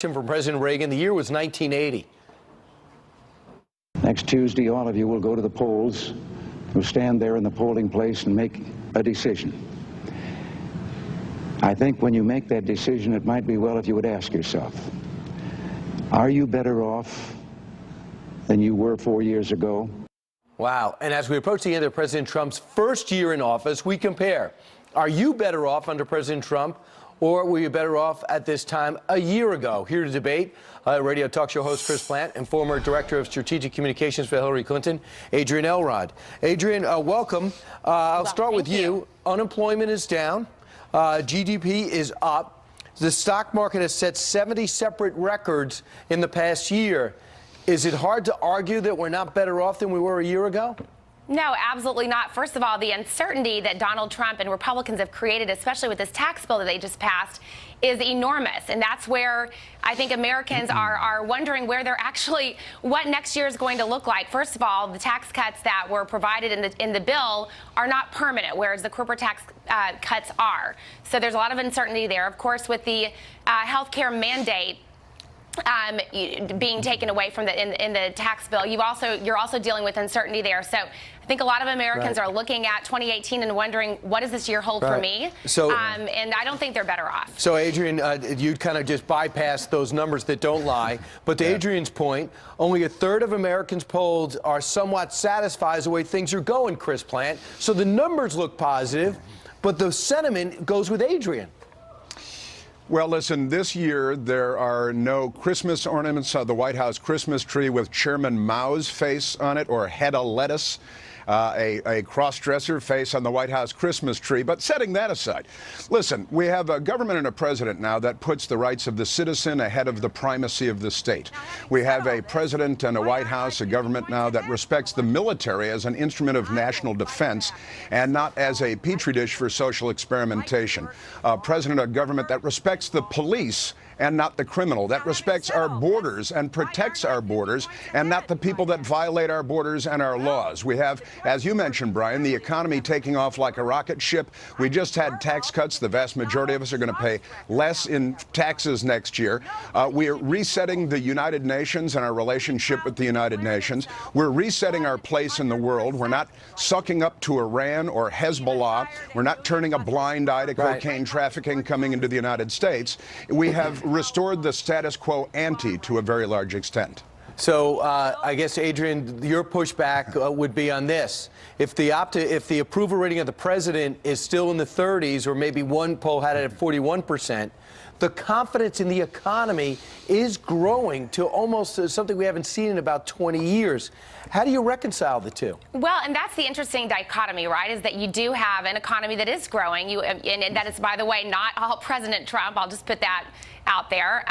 From President Reagan. The year was 1980. Next Tuesday, all of you will go to the polls. You'll stand there in the polling place and make a decision. I think when you make that decision, it might be well if you would ask yourself, are you better off than you were 4 years ago? Wow. And as we approach the end of President Trump's first year in office, we compare. Are you better off under President Trump, or were you better off at this time a year ago? Here to debate, radio talk show host Chris Plante and former Director of Strategic Communications for Hillary Clinton, Adrienne Elrod. Adrienne, welcome. I'll start with you. Unemployment is down. GDP is up. The stock market has set 70 separate records in the past year. Is it hard to argue that we're not better off than we were a year ago? No, absolutely not. First of all, the uncertainty that Donald Trump and Republicans have created, especially with this tax bill that they just passed, is enormous. And that's where I think Americans are wondering where they're actually, what next year is going to look like. First of all, the tax cuts that were provided in the bill are not permanent, whereas the corporate tax cuts are. So there's a lot of uncertainty there. Of course, with the health care mandate being taken away from in the tax bill, you're also dealing with uncertainty there. So I think a lot of Americans are looking at 2018 and wondering, what does this year hold for me? So, and I don't think they're better off. So, Adrienne, you kind of just bypassed those numbers that don't lie. But to Adrienne's point, only a third of Americans polled are somewhat satisfied with the way things are going, Chris Plante. So the numbers look positive, but the sentiment goes with Adrienne. Well, listen, this year there are no Christmas ornaments on the White House Christmas tree with Chairman Mao's face on it or head of lettuce, a cross-dresser face on the White House Christmas tree. But setting that aside, listen, we have a government and a president now that puts the rights of the citizen ahead of the primacy of the state. We have a president and a White House, a government now that respects the military as an instrument of national defense and not as a petri dish for social experimentation. A president, a government that respects the police and not the criminal, that respects our borders and protects our borders and not the people that violate our borders and our laws. We have, as you mentioned, Brian, the economy taking off like a rocket ship. We just had tax cuts. The vast majority of us are going to pay less in taxes next year. We're resetting the United Nations and our relationship with the United Nations. We're resetting our place in the world. We're not sucking up to Iran or Hezbollah. We're not turning a blind eye to cocaine trafficking coming into the United States. We have restored the status quo ante to a very large extent. So I guess, Adrienne, your pushback would be on this. If the approval rating of the president is still in the 30s, or maybe one poll had it at 41%, the confidence in the economy is growing to almost something we haven't seen in about 20 years. How do you reconcile the two? Well, and that's the interesting dichotomy, right, is that you do have an economy that is growing, and that is, by the way, not all President Trump. I'll just put that out there.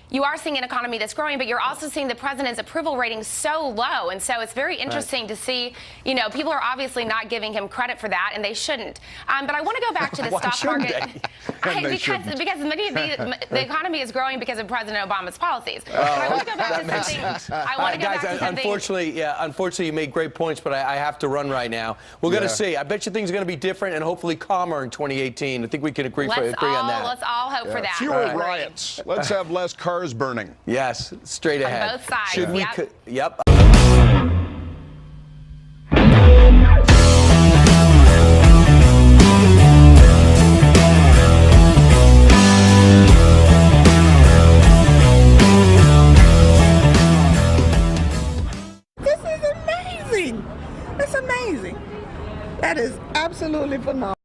You are seeing an economy that's growing, but you're also seeing the president's approval rating so low. And so it's very interesting to see, you know, people are obviously not giving him credit for that, and they shouldn't. But I want to go back to the stock market. Because many of the economy is growing because of President Obama's policies. But I want to go back to something. I want to go back to something. Unfortunately, you made great points, but I have to run right now. We're going to see. I bet you things are going to be different and hopefully calmer in 2018. I think we can agree on that. Let's all hope for that. Fewer riots. Let's have less cars burning. Yes, straight ahead. On both sides. Should we? Yep. This is amazing. It's amazing. That is absolutely phenomenal.